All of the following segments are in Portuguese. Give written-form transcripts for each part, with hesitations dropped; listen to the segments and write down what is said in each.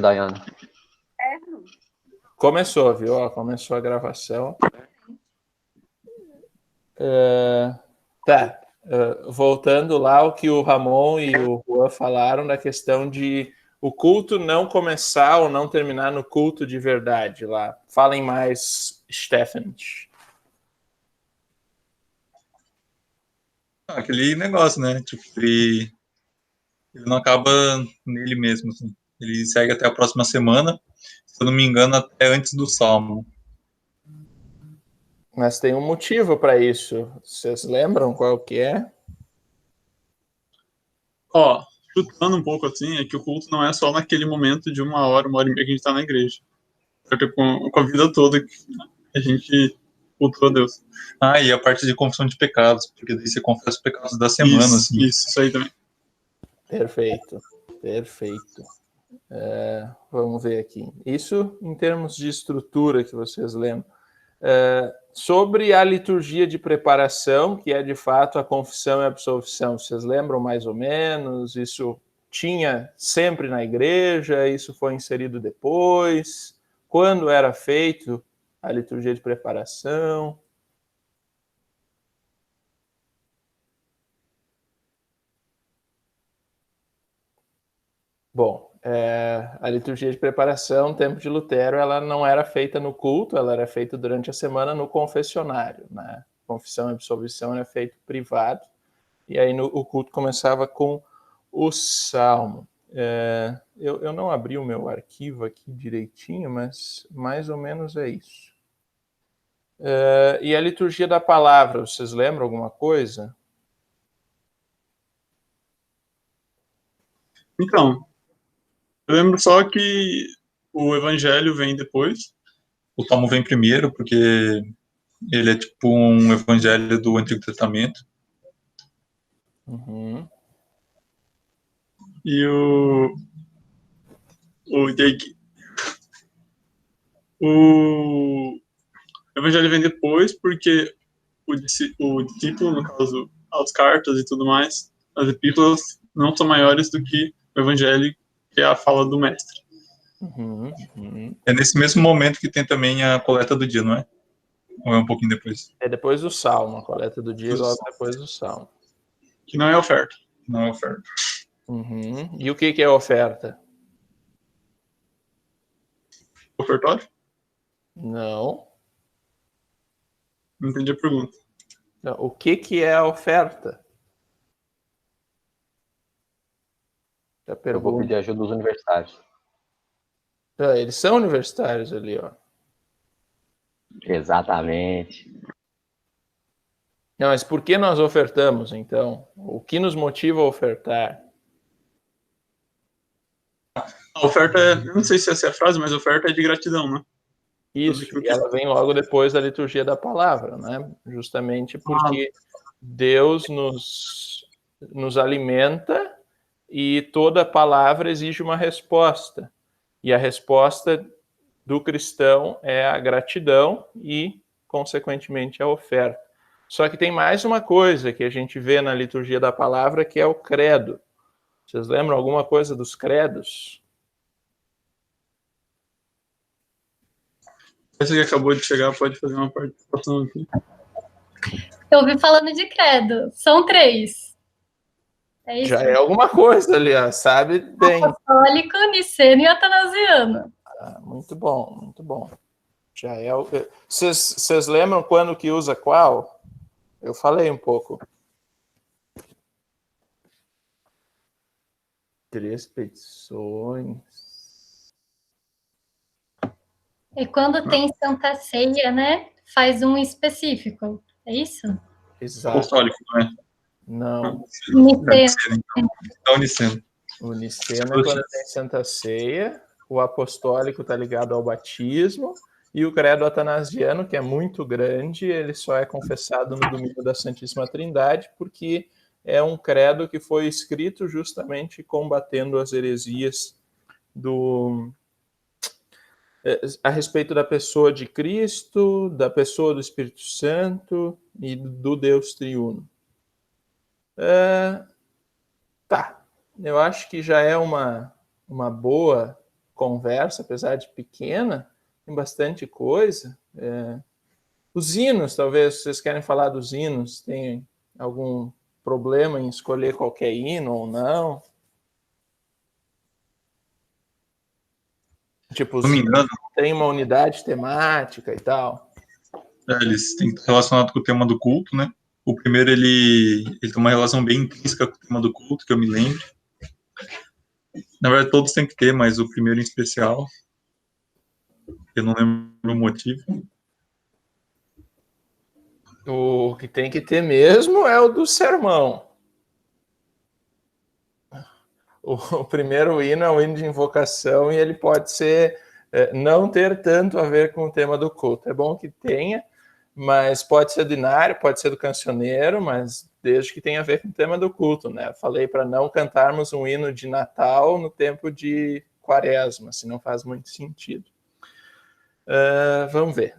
Dayana. Começou, viu? Ó, começou a gravação. Tá. Voltando lá ao que o Ramon e o Juan falaram da questão de o culto não começar ou não terminar no culto de verdade lá. Falem mais, Stefan. Aquele negócio, né? Tipo, ele não acaba nele mesmo, assim. Ele segue até a próxima semana, se eu não me engano, até antes do Salmo. Mas tem um motivo para isso. Vocês lembram qual que é? Ó, chutando um pouco assim, é que o culto não é só naquele momento de uma hora e meia que a gente tá na igreja. Porque com a vida toda a gente cultua a Deus. Ah, e a parte de confissão de pecados, porque daí você confessa os pecados da semana, assim. Isso aí também. Perfeito. Vamos ver aqui. Isso em termos de estrutura que vocês lembram. Sobre a liturgia de preparação, que é de fato a confissão e a absolvição, vocês lembram mais ou menos? Isso tinha sempre na igreja? Isso foi inserido depois? Quando era feito a liturgia de preparação? Bom, a liturgia de preparação, tempo de Lutero, ela não era feita no culto, ela era feita durante a semana no confessionário, né? Confissão e absolvição era feito privado, e aí o culto começava com o salmo. Eu não abri o meu arquivo aqui direitinho, mas mais ou menos é isso. E a liturgia da palavra, vocês lembram alguma coisa? Então, eu lembro só que o evangelho vem depois. O Salmo vem primeiro, porque ele é tipo um evangelho do Antigo Testamento. Uhum. E o evangelho vem depois porque o discípulo, no caso, as cartas e tudo mais, as epístolas não são maiores do que o evangelho, que é a fala do mestre. Uhum. É nesse mesmo momento que tem também a coleta do dia, não é? Ou é um pouquinho depois? É depois do salmo, a coleta do dia logo depois do salmo. Que não é oferta. Não é oferta. Uhum. E o que é oferta? Ofertório? Não. Não entendi a pergunta. Não. O que é a oferta? Eu vou pedir ajuda dos universitários. Eles são universitários ali, ó. Exatamente. Não, mas por que nós ofertamos, então? O que nos motiva a ofertar? A oferta é, não sei se essa é a frase, mas a oferta é de gratidão, né? Isso, e ela vem logo depois da liturgia da palavra, né? Justamente porque Deus nos alimenta e toda palavra exige uma resposta. E a resposta do cristão é a gratidão e, consequentemente, a oferta. Só que tem mais uma coisa que a gente vê na liturgia da palavra, que é o credo. Vocês lembram alguma coisa dos credos? Essa que acabou de chegar pode fazer uma participação aqui. Eu ouvi falando de credo. São 3. É isso? Já é alguma coisa ali, ó, sabe bem. Apostólico, niceno e atanasiano. Muito bom, muito bom. Já é. Vocês lembram quando que usa qual? Eu falei um pouco. 3 petições. E quando tem Santa Ceia, né? Faz um específico. É isso? Exato. Apostólico, não é? Não. Niceno. Então, Niceno. O Niceno é quando tem Santa Ceia, o apostólico está ligado ao batismo, e o credo atanasiano, que é muito grande, ele só é confessado no domingo da Santíssima Trindade, porque é um credo que foi escrito justamente combatendo as heresias a respeito da pessoa de Cristo, da pessoa do Espírito Santo e do Deus triuno. Tá. Eu acho que já é uma boa conversa, apesar de pequena, tem bastante coisa. Os hinos, talvez vocês querem falar dos hinos, tem algum problema em escolher qualquer hino ou não? Tipo, os Se não me engano, tem uma unidade temática e tal. eles têm que estar relacionados com o tema do culto, né? O primeiro, ele tem uma relação bem intrínseca com o tema do culto, que eu me lembro. Na verdade, todos têm que ter, mas o primeiro em especial, eu não lembro o motivo. O que tem que ter mesmo é o do sermão. O primeiro hino é o hino de invocação e ele pode ser não ter tanto a ver com o tema do culto. É bom que tenha, mas pode ser do inário, pode ser do cancioneiro, mas desde que tenha a ver com o tema do culto, né? Falei para não cantarmos um hino de Natal no tempo de Quaresma, se não faz muito sentido. Vamos ver.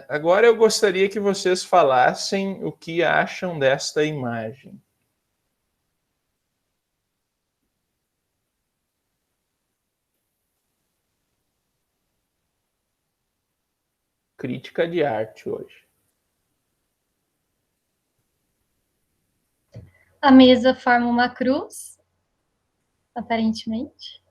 Agora eu gostaria que vocês falassem o que acham desta imagem. Crítica de arte hoje. A mesa forma uma cruz, aparentemente.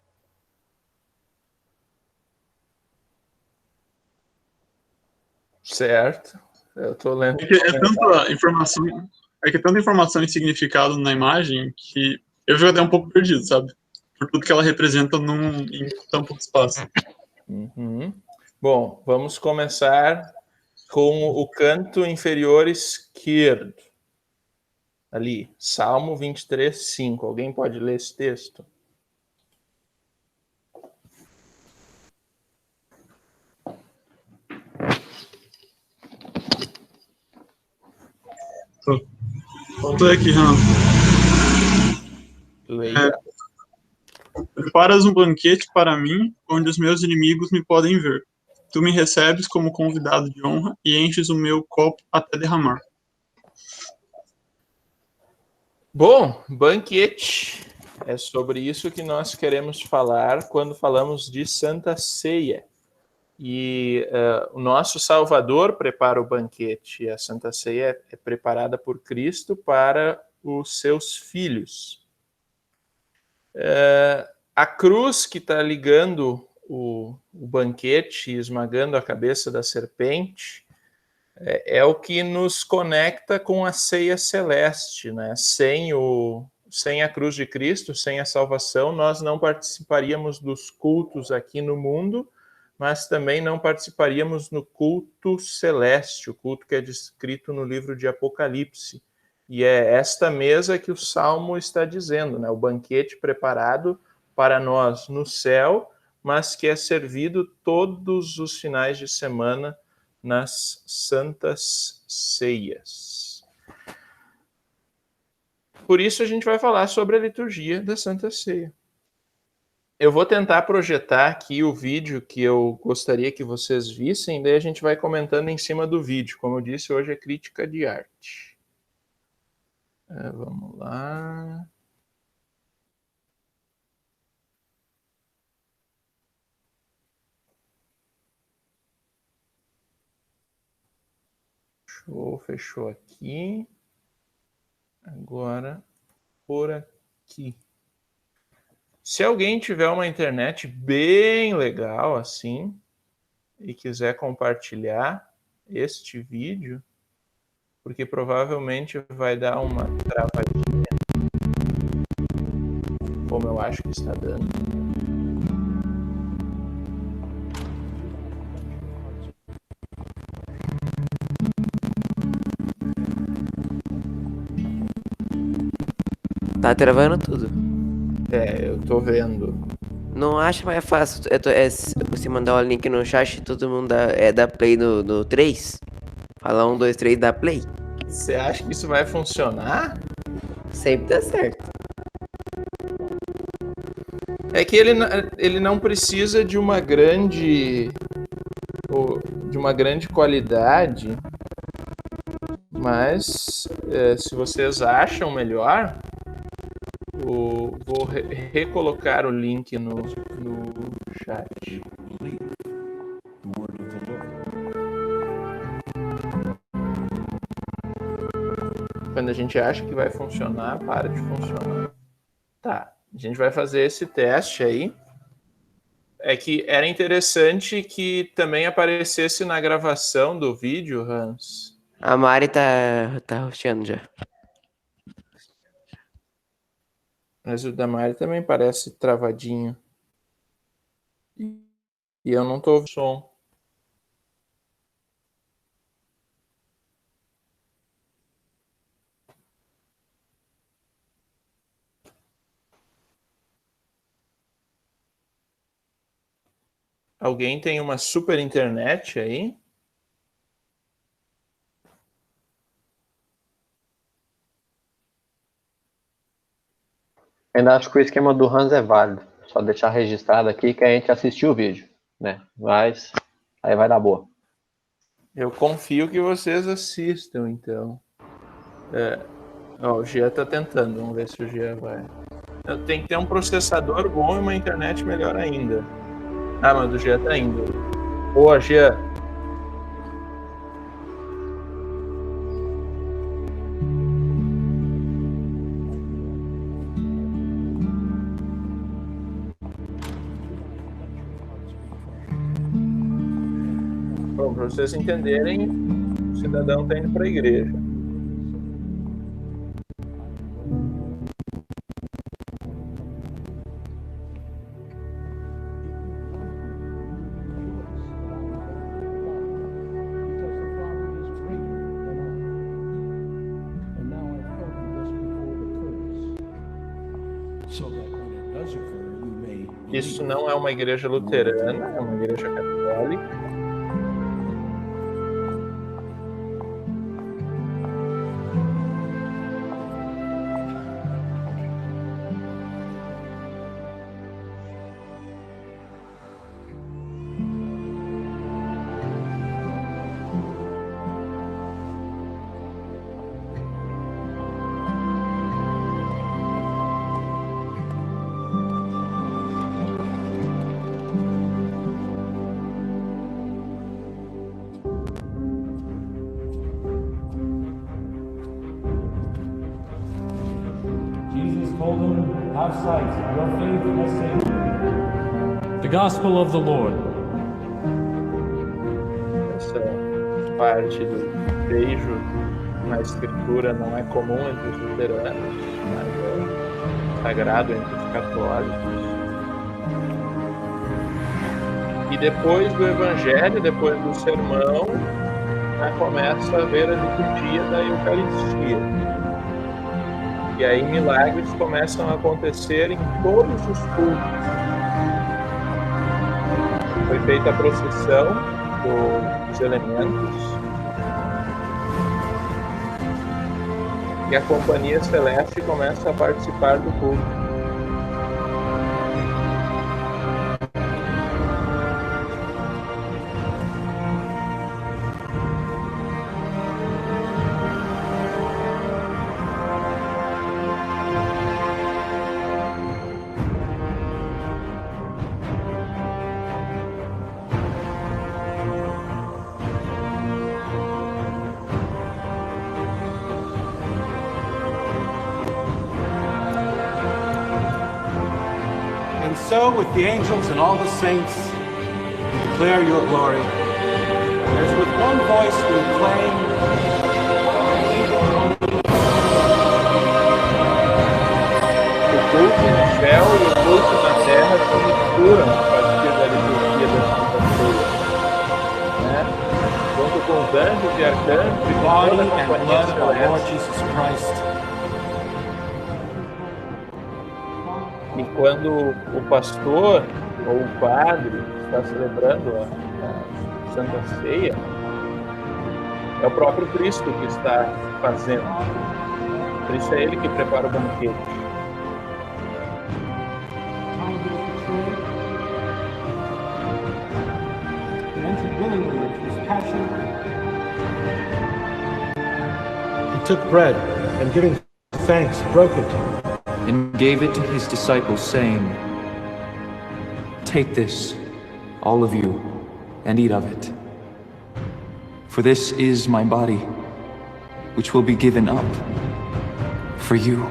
Certo. Eu estou lendo. É que é tanta informação e significado na imagem que eu fico até um pouco perdido, sabe? Por tudo que ela representa em tão pouco espaço. Uhum. Bom, vamos começar com o canto inferior esquerdo. Ali, Salmo 23:5. Alguém pode ler esse texto? Tô aqui, Renan. Leia. Preparas um banquete para mim, onde os meus inimigos me podem ver. Tu me recebes como convidado de honra e enches o meu copo até derramar. Bom, banquete. É sobre isso que nós queremos falar quando falamos de Santa Ceia. E o nosso Salvador prepara o banquete. A Santa Ceia é preparada por Cristo para os seus filhos. A cruz que está ligando o banquete e esmagando a cabeça da serpente é o que nos conecta com a ceia celeste, né? Sem a cruz de Cristo, sem a salvação, nós não participaríamos dos cultos aqui no mundo, mas também não participaríamos no culto celeste, o culto que é descrito no livro de Apocalipse. E é esta mesa que o Salmo está dizendo, né? O banquete preparado para nós no céu, mas que é servido todos os finais de semana nas santas ceias. Por isso a gente vai falar sobre a liturgia da Santa Ceia. Eu vou tentar projetar aqui o vídeo que eu gostaria que vocês vissem, daí a gente vai comentando em cima do vídeo. Como eu disse, hoje é crítica de arte. Vamos lá. Fechou aqui. Agora, por aqui. Se alguém tiver uma internet bem legal assim e quiser compartilhar este vídeo, porque provavelmente vai dar uma travadinha, como eu acho que está dando. Tá travando tudo. Eu tô vendo. Não acha mais fácil você mandar o link no chat e todo mundo dá play no 3? Falar 1, 2, 3, dá play? Você acha que isso vai funcionar? Sempre dá certo. É que ele não precisa de uma grande qualidade, mas se vocês acham melhor, vou recolocar o link no chat. Quando a gente acha que vai funcionar, para de funcionar. Tá, a gente vai fazer esse teste aí. É que era interessante que também aparecesse na gravação do vídeo, Hans. A Mari tá rosteando já. Mas o da Mari também parece travadinho. E eu não tô ouvindo som. Alguém tem uma super internet aí? Ainda acho que o esquema do Hans é válido. Só deixar registrado aqui que a gente assistiu o vídeo, né? Mas aí vai dar boa. Eu confio que vocês assistam, então. O Gia tá tentando, vamos ver se o Gia vai. Tem que ter um processador bom e uma internet melhor ainda. Ah, mas o Gia tá indo. Boa, Gia. Bom, para vocês entenderem, o cidadão tá indo para a igreja. Isso não é uma igreja luterana, é uma igreja católica. told him, "Have sight, your faith has saved you." The Gospel of the Lord. Essa parte do beijo na escritura não é comum entre os luteranos, mas é sagrado entre os católicos. E depois do evangelho, depois do sermão, começa a haver a liturgia da Eucaristia. E aí milagres começam a acontecer em todos os cultos. Foi feita a procissão dos elementos. E a companhia celeste começa a participar do culto. So with the angels and all the saints, we declare your glory. As with one voice we acclaim, o culto no céu e o culto na terra se misturam a partir da liturgia da Santa Ceia, né? Junto com os anjos e arcanjos e body toda a and companhia blood of our Lord celeste. Jesus Christ. E quando o pastor ou o padre está celebrando a Santa Ceia, é o próprio Cristo que está fazendo. Por isso é ele que prepara o banquete. He took bread and giving thanks, broke it. And gave it to his disciples, saying, take this, all of you, and eat of it. For this is my body, which will be given up for you.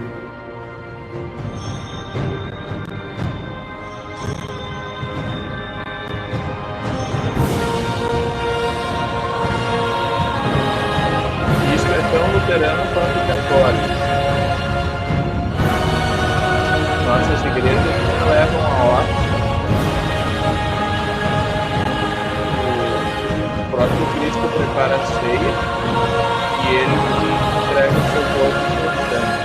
Isso é tão luterano quanto católico. Nossas igrejas levam a óbito. O próprio Cristo prepara a ceia e ele entrega o seu corpo e seu sangue.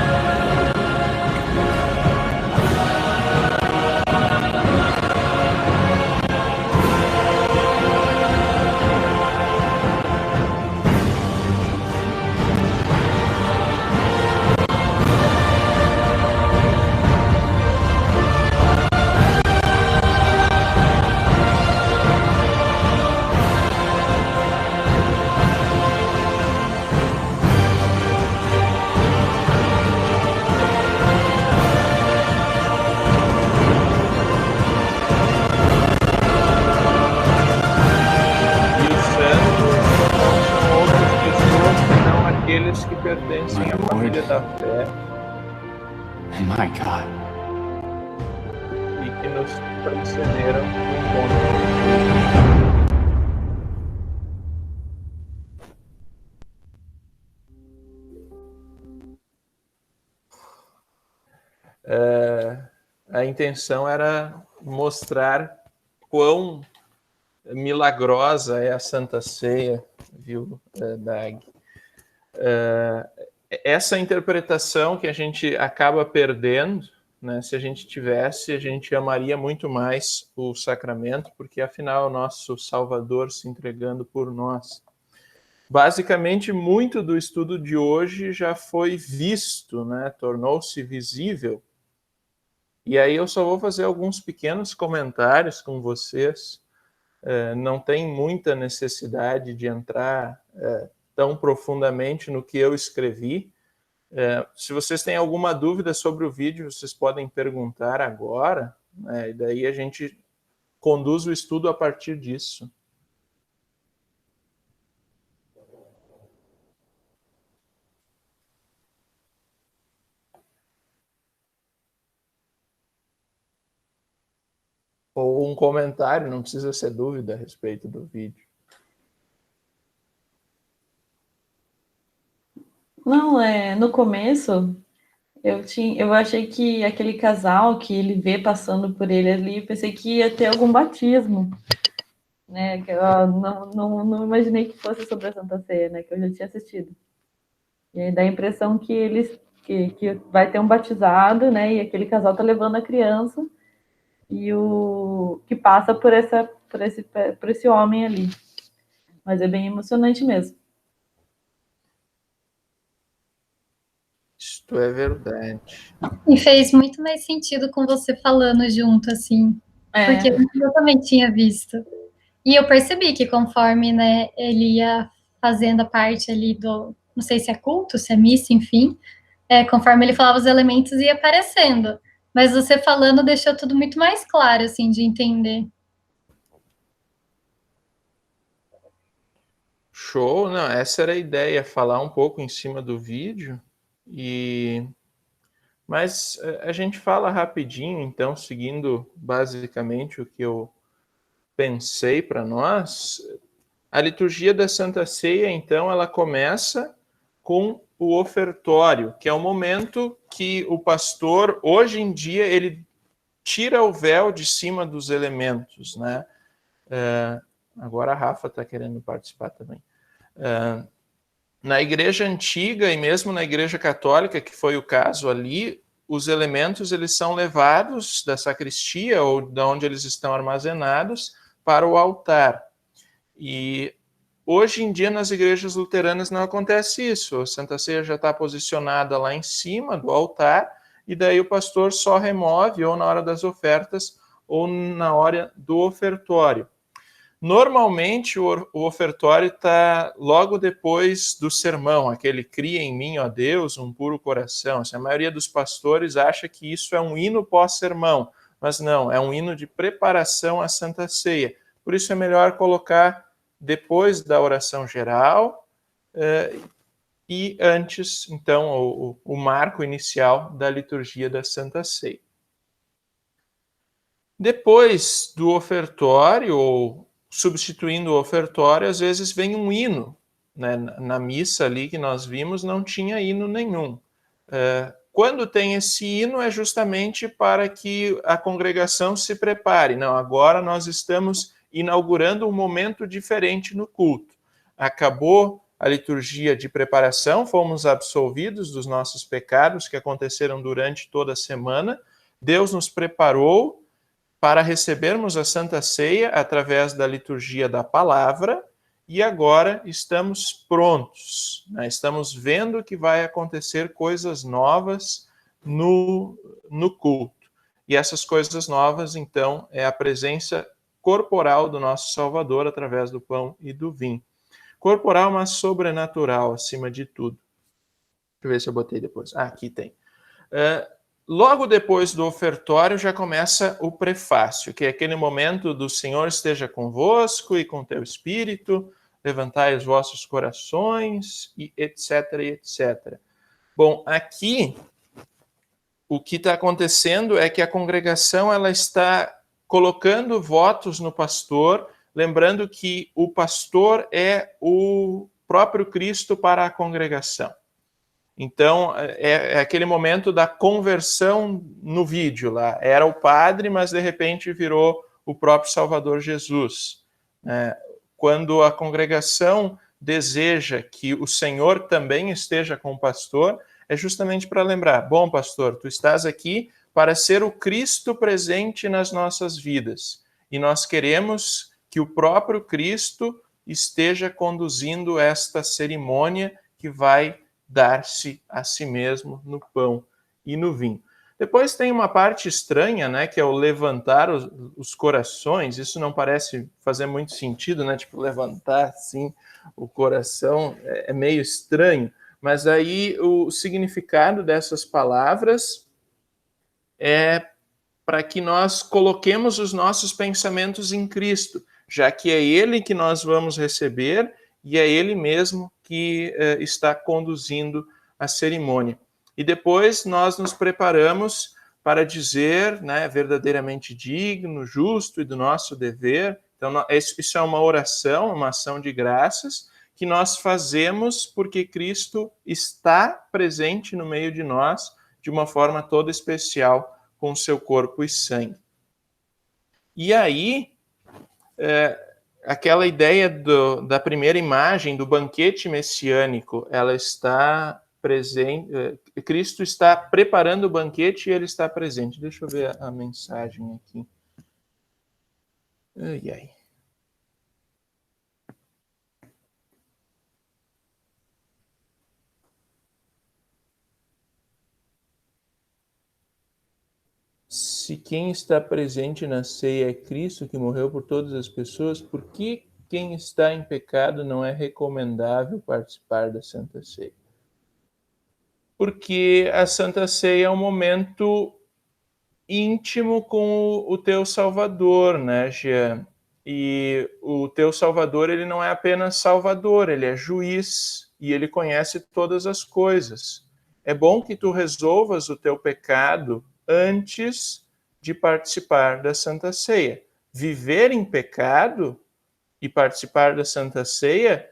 Aqueles que pertencem à família da fé My God. e que nos precederam no encontro. A intenção era mostrar quão milagrosa é a Santa Ceia, viu, Dag? Essa interpretação que a gente acaba perdendo, né? Se a gente tivesse, a gente amaria muito mais o sacramento, porque afinal é o nosso Salvador se entregando por nós. Basicamente, muito do estudo de hoje já foi visto, né? Tornou-se visível. E aí eu só vou fazer alguns pequenos comentários com vocês. Não tem muita necessidade de entrar tão profundamente no que eu escrevi. Se vocês têm alguma dúvida sobre o vídeo, vocês podem perguntar agora, né? E daí a gente conduz o estudo a partir disso. Ou um comentário, não precisa ser dúvida a respeito do vídeo. Não, no começo eu achei que aquele casal que ele vê passando por ele ali, eu pensei que ia ter algum batismo, né? Que eu não imaginei que fosse sobre a Santa Ceia, né? Que eu já tinha assistido. E aí dá a impressão que eles que vai ter um batizado, né? E aquele casal tá levando a criança e o que passa por esse homem ali. Mas é bem emocionante mesmo. Isto é verdade. E fez muito mais sentido com você falando junto, assim. Porque eu também tinha visto. E eu percebi que conforme, né, ele ia fazendo a parte ali do... Não sei se é culto, se é missa, enfim. Conforme ele falava os elementos, ia aparecendo. Mas você falando deixou tudo muito mais claro, assim, de entender. Show, não, essa era a ideia, falar um pouco em cima do vídeo. Mas a gente fala rapidinho, então, seguindo basicamente o que eu pensei para nós. A liturgia da Santa Ceia, então, ela começa com o ofertório, que é o momento que o pastor, hoje em dia, ele tira o véu de cima dos elementos, né? Agora a Rafa está querendo participar também. Na igreja antiga e mesmo na igreja católica, que foi o caso ali, os elementos eles são levados da sacristia ou de onde eles estão armazenados para o altar. E hoje em dia nas igrejas luteranas não acontece isso. A Santa Ceia já está posicionada lá em cima do altar e daí o pastor só remove ou na hora das ofertas ou na hora do ofertório. Normalmente, o ofertório está logo depois do sermão, aquele cria em mim, ó Deus, um puro coração. A maioria dos pastores acha que isso é um hino pós-sermão. mas não, é um hino de preparação à Santa Ceia. Por isso é melhor colocar depois da oração geral e antes, então, o marco inicial da liturgia da Santa Ceia. Depois do ofertório, ou substituindo o ofertório, às vezes vem um hino, né? Na missa ali que nós vimos não tinha hino nenhum. Quando tem esse hino é justamente para que a congregação se prepare. Não, agora nós estamos inaugurando um momento diferente no culto. Acabou a liturgia de preparação, fomos absolvidos dos nossos pecados que aconteceram durante toda a semana. Deus nos preparou para recebermos a Santa Ceia através da liturgia da palavra, e agora estamos prontos, né? Estamos vendo que vai acontecer coisas novas no culto. E essas coisas novas, então, é a presença corporal do nosso Salvador através do pão e do vinho. Corporal, mas sobrenatural, acima de tudo. Deixa eu ver se eu botei depois. Aqui tem. Logo depois do ofertório já começa o prefácio, que é aquele momento do Senhor esteja convosco e com teu espírito, levantai os vossos corações, e etc, etc. Bom, aqui o que está acontecendo é que a congregação ela está colocando votos no pastor, lembrando que o pastor é o próprio Cristo para a congregação. Então, é aquele momento da conversão no vídeo lá. Era o padre, mas de repente virou o próprio Salvador Jesus. Quando a congregação deseja que o Senhor também esteja com o pastor, é justamente para lembrar, bom pastor, tu estás aqui para ser o Cristo presente nas nossas vidas. E nós queremos que o próprio Cristo esteja conduzindo esta cerimônia que vai dar-se a si mesmo no pão e no vinho. Depois tem uma parte estranha, né, que é o levantar os corações. Isso não parece fazer muito sentido, né, tipo levantar assim o coração, é meio estranho. Mas aí o significado dessas palavras é para que nós coloquemos os nossos pensamentos em Cristo, já que é Ele que nós vamos receber e é Ele mesmo que está conduzindo a cerimônia. E depois nós nos preparamos para dizer, né, verdadeiramente digno, justo e do nosso dever. Então, isso é uma oração, uma ação de graças que nós fazemos porque Cristo está presente no meio de nós de uma forma toda especial com seu corpo e sangue. E aí, aquela ideia da primeira imagem do banquete messiânico, ela está presente, Cristo está preparando o banquete e ele está presente. Deixa eu ver a mensagem aqui. Ai, ai. Se quem está presente na ceia é Cristo, que morreu por todas as pessoas, por que quem está em pecado não é recomendável participar da Santa Ceia? Porque a Santa Ceia é um momento íntimo com o teu Salvador, né, Jean? E o teu Salvador, ele não é apenas Salvador, ele é juiz e ele conhece todas as coisas. É bom que tu resolvas o teu pecado antes de participar da Santa Ceia. Viver em pecado e participar da Santa Ceia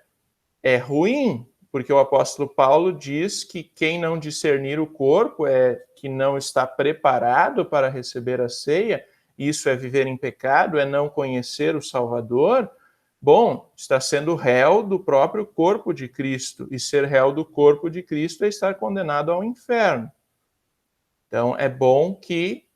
é ruim, porque o apóstolo Paulo diz que quem não discernir o corpo é que não está preparado para receber a ceia. Isso é viver em pecado, é não conhecer o Salvador. Bom, está sendo réu do próprio corpo de Cristo, e ser réu do corpo de Cristo é estar condenado ao inferno. Então, é bom que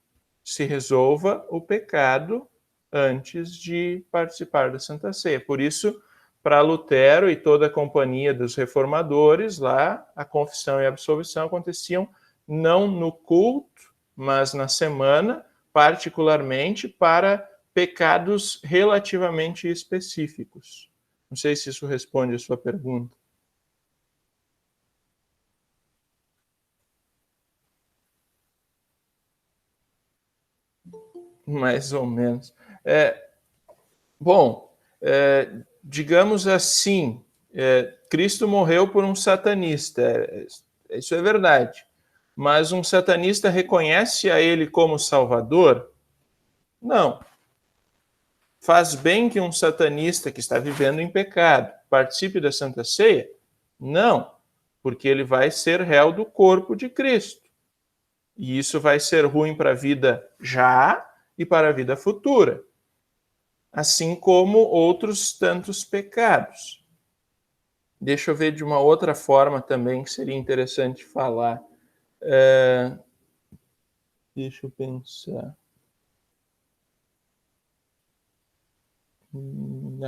se resolva o pecado antes de participar da Santa Ceia. Por isso, para Lutero e toda a companhia dos reformadores, lá a confissão e a absolvição aconteciam não no culto, mas na semana, particularmente para pecados relativamente específicos. Não sei se isso responde a sua pergunta. Mais ou menos. Digamos assim, Cristo morreu por um satanista, isso é verdade. Mas um satanista reconhece a ele como Salvador? Não. Faz bem que um satanista que está vivendo em pecado participe da Santa Ceia? Não, porque ele vai ser réu do corpo de Cristo. E isso vai ser ruim para a vida já e para a vida futura. Assim como outros tantos pecados. Deixa eu ver de uma outra forma também que seria interessante falar. Deixa eu pensar.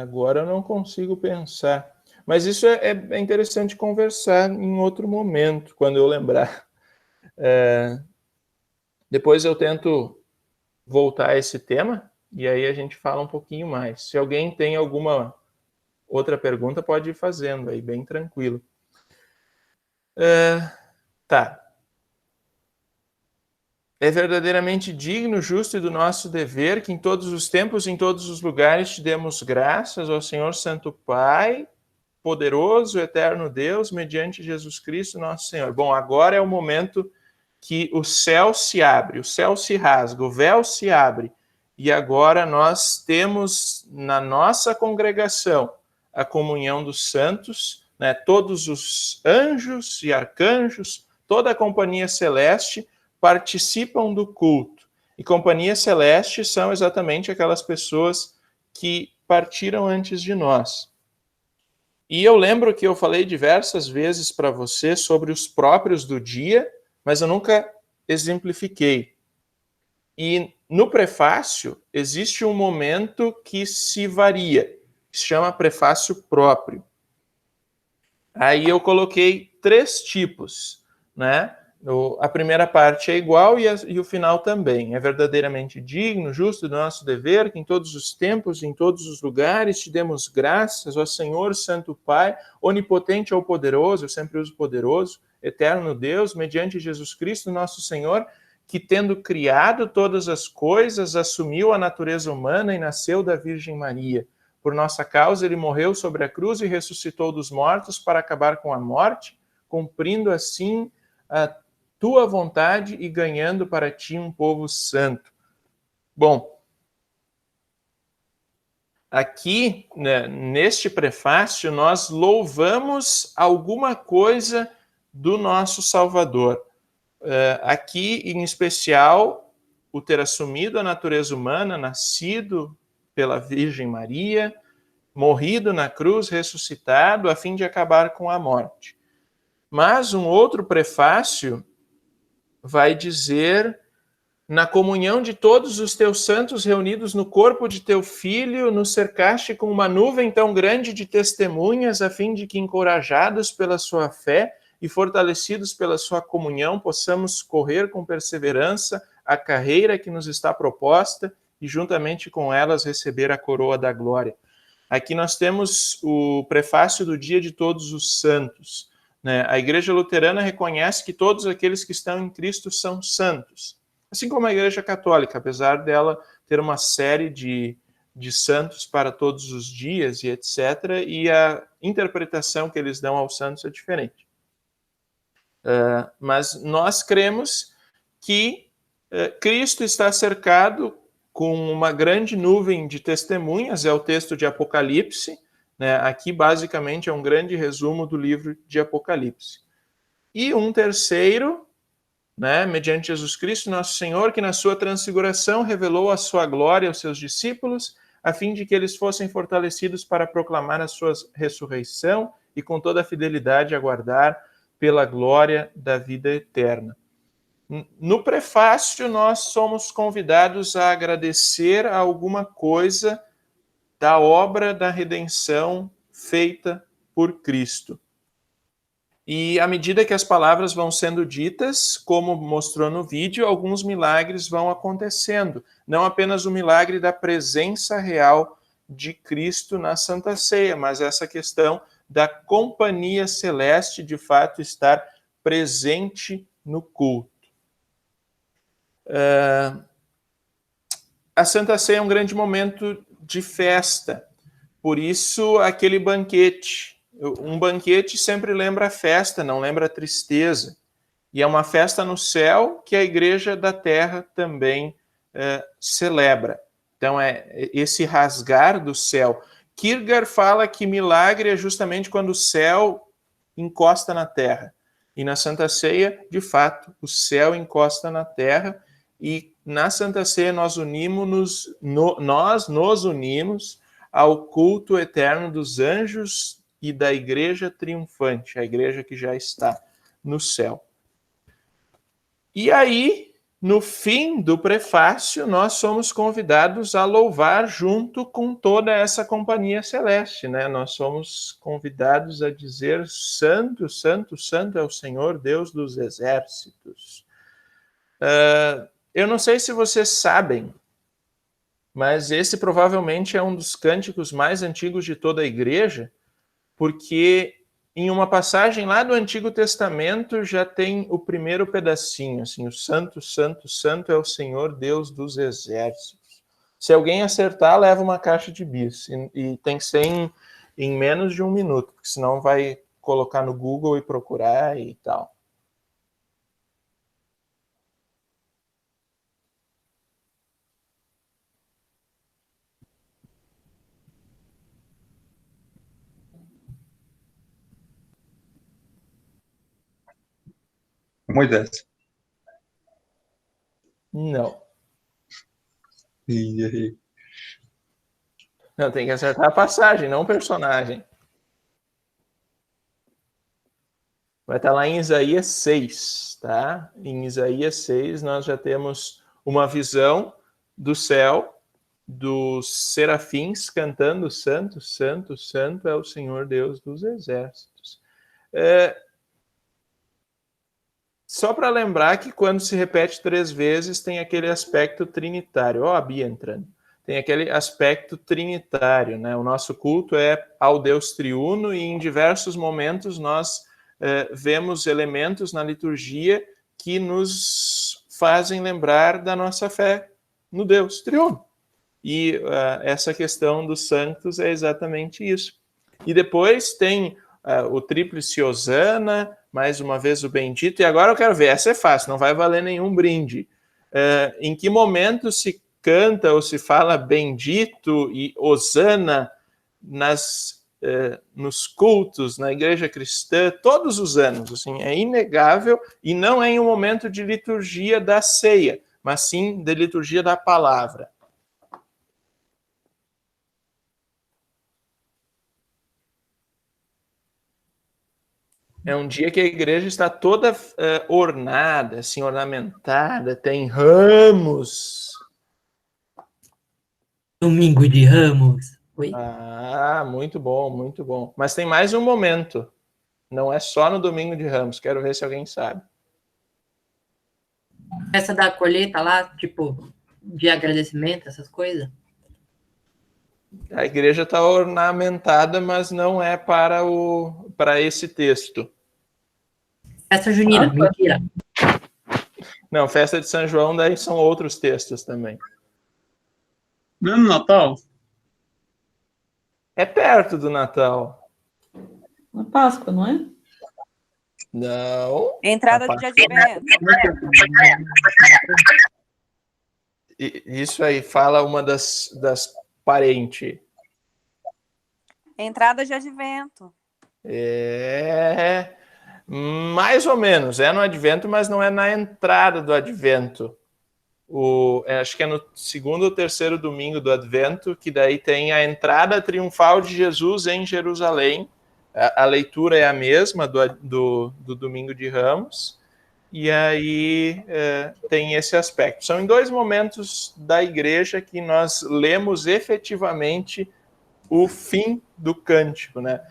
Agora eu não consigo pensar. Mas isso é interessante conversar em outro momento, quando eu lembrar. Depois eu tento voltar a esse tema, e aí a gente fala um pouquinho mais. Se alguém tem alguma outra pergunta, pode ir fazendo aí, bem tranquilo. Tá. É verdadeiramente digno, justo e do nosso dever que em todos os tempos, em todos os lugares, te demos graças ao Senhor Santo Pai, poderoso, eterno Deus, mediante Jesus Cristo, nosso Senhor. Bom, agora é o momento que o céu se abre, o céu se rasga, o véu se abre, e agora nós temos na nossa congregação a comunhão dos santos, né, todos os anjos e arcanjos, toda a companhia celeste participam do culto. E companhia celeste são exatamente aquelas pessoas que partiram antes de nós. E eu lembro que eu falei diversas vezes para você sobre os próprios do dia, mas eu nunca exemplifiquei. E no prefácio existe um momento que se varia, que se chama prefácio próprio. Aí eu coloquei 3 tipos, né? A primeira parte é igual e o final também. É verdadeiramente digno, justo do nosso dever, que em todos os tempos, em todos os lugares, te demos graças, ó Senhor, Santo Pai, onipotente ou poderoso, eu sempre uso poderoso, eterno Deus, mediante Jesus Cristo, nosso Senhor, que tendo criado todas as coisas, assumiu a natureza humana e nasceu da Virgem Maria. Por nossa causa, ele morreu sobre a cruz e ressuscitou dos mortos para acabar com a morte, cumprindo assim a tua vontade e ganhando para ti um povo santo. Bom, aqui, né, neste prefácio, nós louvamos alguma coisa do nosso Salvador. Aqui, em especial, o ter assumido a natureza humana, nascido pela Virgem Maria, morrido na cruz, ressuscitado, a fim de acabar com a morte. Mas um outro prefácio vai dizer: na comunhão de todos os teus santos reunidos no corpo de teu Filho, nos cercaste com uma nuvem tão grande de testemunhas, a fim de que, encorajados pela sua fé e fortalecidos pela sua comunhão, possamos correr com perseverança a carreira que nos está proposta e, juntamente com elas, receber a coroa da glória. Aqui nós temos o prefácio do Dia de Todos os Santos. A Igreja Luterana reconhece que todos aqueles que estão em Cristo são santos. Assim como a Igreja Católica, apesar dela ter uma série de santos para todos os dias e etc., e a interpretação que eles dão aos santos é diferente. Mas nós cremos que Cristo está cercado com uma grande nuvem de testemunhas, é o texto de Apocalipse, né? Aqui, basicamente, é um grande resumo do livro de Apocalipse. E um terceiro, né, mediante Jesus Cristo, nosso Senhor, que na sua transfiguração revelou a sua glória aos seus discípulos, a fim de que eles fossem fortalecidos para proclamar a sua ressurreição e com toda a fidelidade aguardar pela glória da vida eterna. No prefácio, nós somos convidados a agradecer a alguma coisa da obra da redenção feita por Cristo. E à medida que as palavras vão sendo ditas, como mostrou no vídeo, alguns milagres vão acontecendo. Não apenas o milagre da presença real de Cristo na Santa Ceia, mas essa questão da companhia celeste de fato estar presente no culto. a Santa Ceia é um grande momento de festa. Por isso, aquele banquete. Um banquete sempre lembra a festa, não lembra a tristeza. E é uma festa no céu que a Igreja da Terra também celebra. Então, é esse rasgar do céu. Kierkegaard fala que milagre é justamente quando o céu encosta na terra. E na Santa Ceia, de fato, o céu encosta na terra. E na Santa Ceia nós nos unimos ao culto eterno dos anjos e da Igreja triunfante, a Igreja que já está no céu. E aí, no fim do prefácio, nós somos convidados a louvar junto com toda essa companhia celeste, né? Nós somos convidados a dizer: Santo, Santo, Santo é o Senhor, Deus dos exércitos. Eu não sei se vocês sabem, mas esse provavelmente é um dos cânticos mais antigos de toda a Igreja, porque em uma passagem lá do Antigo Testamento já tem o primeiro pedacinho, assim, o Santo, Santo, Santo é o Senhor, Deus dos exércitos. Se alguém acertar, leva uma caixa de bis, e tem que ser em menos de 1 minuto, porque senão vai colocar no Google e procurar e tal. Moisés. Não. E aí? Não, tem que acertar a passagem, não o personagem. Vai estar lá em Isaías 6, tá? Em Isaías 6 nós já temos uma visão do céu, dos serafins cantando Santo, Santo, Santo é o Senhor Deus dos exércitos. Só para lembrar que quando se repete 3 vezes tem aquele aspecto trinitário. Ó, a Bia entrando. Tem aquele aspecto trinitário, né? O nosso culto é ao Deus triuno e em diversos momentos nós vemos elementos na liturgia que nos fazem lembrar da nossa fé no Deus triuno. E essa questão dos santos é exatamente isso. E depois tem o tríplice Hosana, mais uma vez o bendito, e agora eu quero ver, essa é fácil, não vai valer nenhum brinde. Em que momento se canta ou se fala bendito e Hosana nos cultos, na igreja cristã, todos os anos, assim, é inegável, e não é em um momento de liturgia da ceia, mas sim de liturgia da palavra. É um dia que a igreja está toda ornada, assim, ornamentada, tem ramos. Domingo de Ramos. Oi. Ah, muito bom, muito bom. Mas tem mais um momento. Não é só no Domingo de Ramos. Quero ver se alguém sabe. Festa da colheita lá, tipo, de agradecimento, essas coisas? A igreja está ornamentada, mas não é para esse texto. Festa junina, mentira. Não, festa de São João, daí são outros textos também. Não é no Natal? É perto do Natal. Na Páscoa, não é? Não. Entrada de advento. Isso aí, fala uma das parentes. Entrada de advento. Mais ou menos. É no advento, mas não é na entrada do advento. Acho que é no 2º ou 3º domingo do advento, que daí tem a entrada triunfal de Jesus em Jerusalém. A leitura é a mesma do Domingo de Ramos. E aí tem esse aspecto. São em 2 momentos da igreja que nós lemos efetivamente o fim do cântico, né?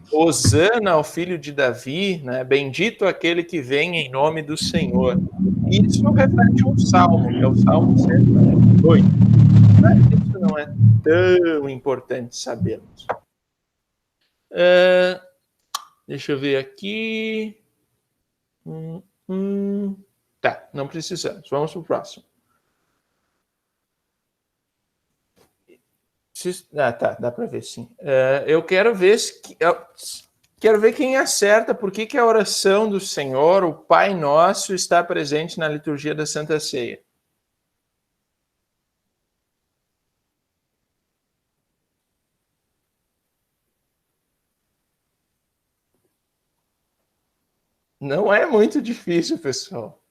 Hosana ao filho de Davi, né? Bendito aquele que vem em nome do Senhor. Isso reflete um salmo, que é o Salmo 108. Mas isso não é tão importante sabermos. Deixa eu ver aqui. Tá, não precisamos. Vamos para o próximo. Tá, dá para ver sim. Eu quero ver quero ver quem acerta por que a oração do Senhor, o Pai Nosso, está presente na liturgia da Santa Ceia. Não é muito difícil, pessoal.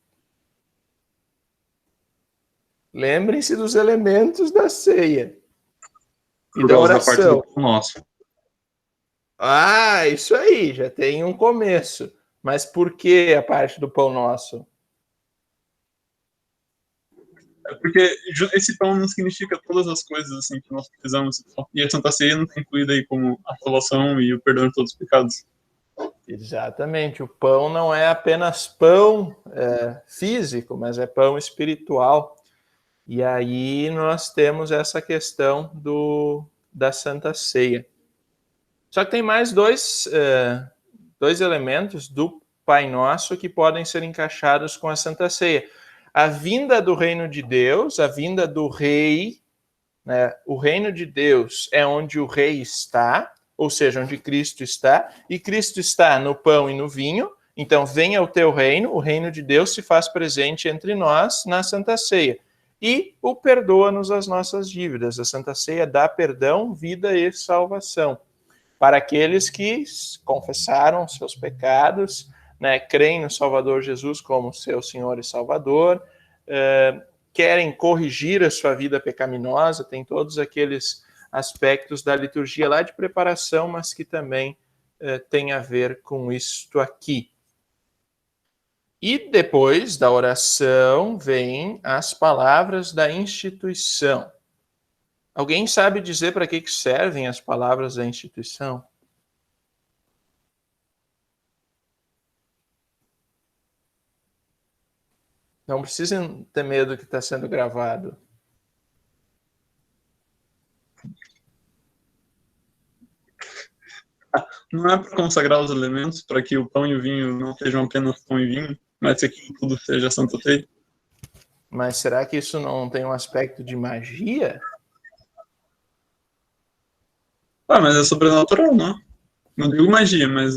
Lembrem-se dos elementos da ceia e da oração. Da parte do nosso. Ah, isso aí, já tem um começo. Mas por que a parte do pão nosso? É porque esse pão não significa todas as coisas assim que nós precisamos. E a Santa Ceia não está incluída aí como a salvação e o perdão de todos os pecados. Exatamente. O pão não é apenas pão físico, mas é pão espiritual. E aí nós temos essa questão da Santa Ceia. Só que tem mais dois elementos do Pai Nosso que podem ser encaixados com a Santa Ceia. A vinda do reino de Deus, a vinda do rei, né? O reino de Deus é onde o rei está, ou seja, onde Cristo está, e Cristo está no pão e no vinho. Então, venha o teu reino, o reino de Deus se faz presente entre nós na Santa Ceia. E o perdoa-nos as nossas dívidas. A Santa Ceia dá perdão, vida e salvação para aqueles que confessaram seus pecados, né, creem no Salvador Jesus como seu Senhor e Salvador, querem corrigir a sua vida pecaminosa, tem todos aqueles aspectos da liturgia lá de preparação, mas que também tem a ver com isto aqui. E depois da oração vêm as palavras da instituição. Alguém sabe dizer para que servem as palavras da instituição? Não precisem ter medo que está sendo gravado. Não é para consagrar os elementos, para que o pão e o vinho não sejam apenas pão e vinho, mas que tudo seja Santa Ceia. Mas será que isso não tem um aspecto de magia? Mas é sobrenatural, não? Não digo magia, mas...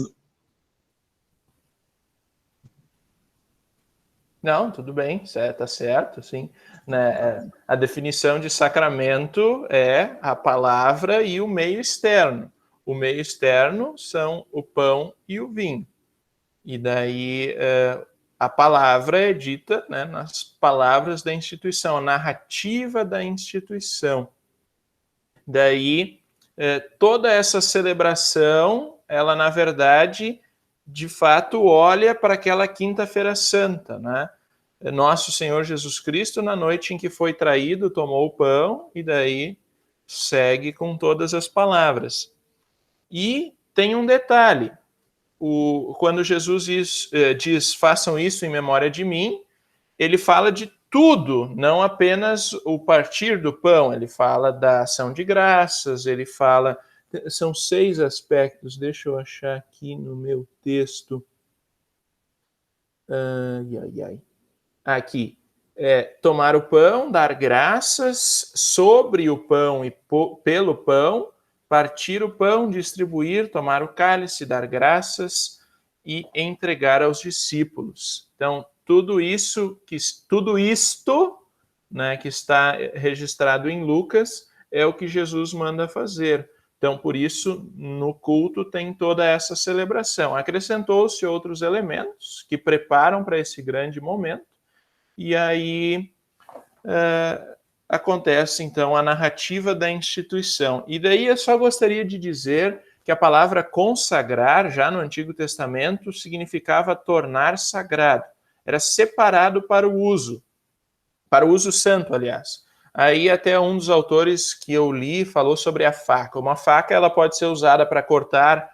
Não, tudo bem, tá certo, sim. Né? A definição de sacramento é a palavra e o meio externo. O meio externo são o pão e o vinho. E daí a palavra é dita, né, nas palavras da instituição, a narrativa da instituição. Daí toda essa celebração, ela na verdade, de fato, olha para aquela quinta-feira santa, né? Nosso Senhor Jesus Cristo, na noite em que foi traído, tomou o pão e daí segue com todas as palavras. E tem um detalhe, quando Jesus diz, façam isso em memória de mim, ele fala de tudo, não apenas o partir do pão, ele fala da ação de graças, ele fala, são 6 aspectos, deixa eu achar aqui no meu texto, aqui, tomar o pão, dar graças sobre o pão e pelo pão, partir o pão, distribuir, tomar o cálice, dar graças e entregar aos discípulos. Então, tudo isto, né, que está registrado em Lucas, é o que Jesus manda fazer. Então, por isso, no culto tem toda essa celebração. Acrescentou-se outros elementos que preparam para esse grande momento, e aí acontece, então, a narrativa da instituição. E daí eu só gostaria de dizer que a palavra consagrar, já no Antigo Testamento, significava tornar sagrado. Era separado para o uso santo, aliás. Aí até um dos autores que eu li falou sobre a faca. Uma faca ela pode ser usada para cortar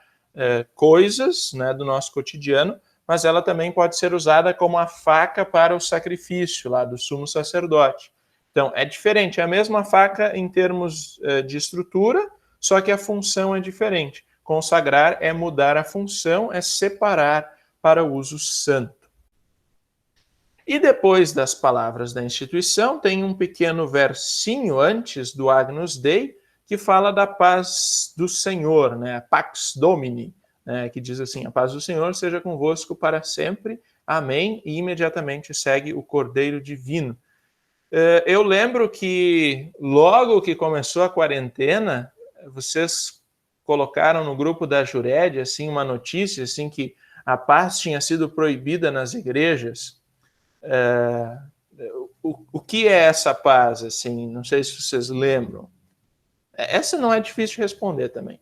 coisas, né, do nosso cotidiano, mas ela também pode ser usada como a faca para o sacrifício lá do sumo sacerdote. Então, é diferente, é a mesma faca em termos de estrutura, só que a função é diferente. Consagrar é mudar a função, é separar para o uso santo. E depois das palavras da instituição, tem um pequeno versinho antes do Agnus Dei, que fala da paz do Senhor, né? A Pax Domini, né? Que diz assim: a paz do Senhor seja convosco para sempre, amém, e imediatamente segue o Cordeiro Divino. Eu lembro que logo que começou a quarentena, vocês colocaram no grupo da Jured, assim, uma notícia, assim, que a paz tinha sido proibida nas igrejas. O que é essa paz, assim? Não sei se vocês lembram. Essa não é difícil de responder também.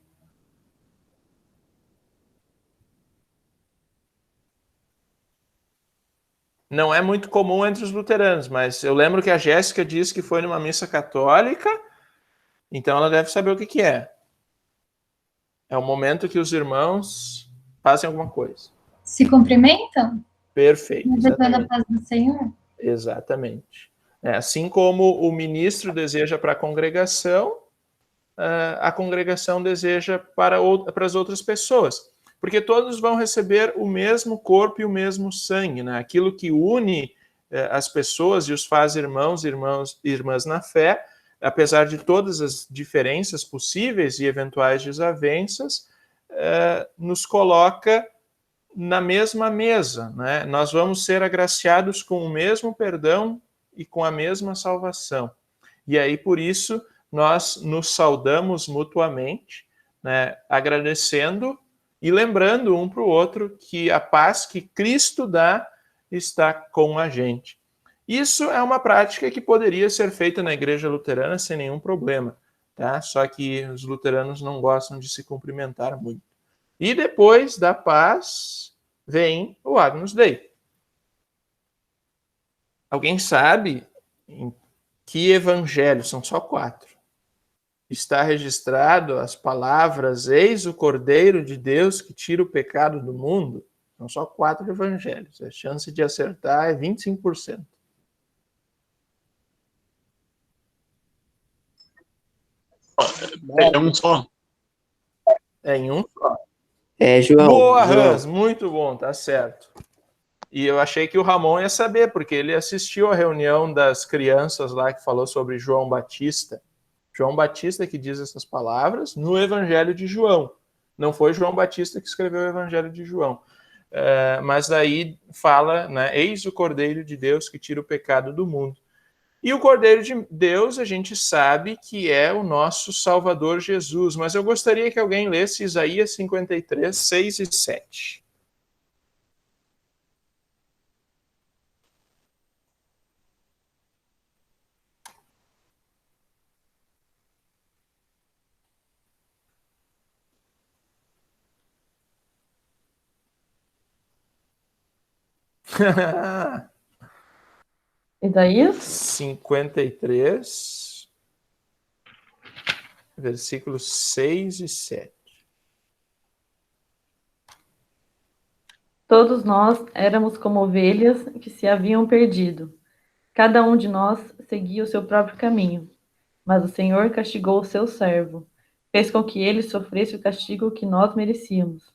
Não é muito comum entre os luteranos, mas eu lembro que a Jéssica disse que foi numa missa católica, então ela deve saber o que é. É o momento que os irmãos fazem alguma coisa. Se cumprimentam? Perfeito. Desejando a paz do Senhor? Exatamente. Assim como o ministro deseja para a congregação deseja para as outras pessoas. Porque todos vão receber o mesmo corpo e o mesmo sangue, né? Aquilo que une as pessoas e os faz irmãos e irmãs na fé, apesar de todas as diferenças possíveis e eventuais desavenças, nos coloca na mesma mesa, né? Nós vamos ser agraciados com o mesmo perdão e com a mesma salvação. E aí, por isso, nós nos saudamos mutuamente, né? Agradecendo e lembrando um para o outro que a paz que Cristo dá está com a gente. Isso é uma prática que poderia ser feita na igreja luterana sem nenhum problema, tá? Só que os luteranos não gostam de se cumprimentar muito. E depois da paz vem o Agnus Dei. Alguém sabe em que evangelho, são só 4, está registrado as palavras: eis o Cordeiro de Deus que tira o pecado do mundo? São só 4 evangelhos. A chance de acertar é 25%. É um só. É em um só. É, João. Boa, João. Hans, muito bom, tá certo. E eu achei que o Ramon ia saber, porque ele assistiu a reunião das crianças lá que falou sobre João Batista. João Batista que diz essas palavras no Evangelho de João. Não foi João Batista que escreveu o Evangelho de João. Mas daí fala, né, eis o Cordeiro de Deus que tira o pecado do mundo. E o Cordeiro de Deus, a gente sabe que é o nosso Salvador Jesus. Mas eu gostaria que alguém lesse Isaías 53, 6 e 7. Isaías 53, versículos 6 e 7. Todos nós éramos como ovelhas que se haviam perdido. Cada um de nós seguia o seu próprio caminho. Mas o Senhor castigou o seu servo, fez com que ele sofresse o castigo que nós merecíamos.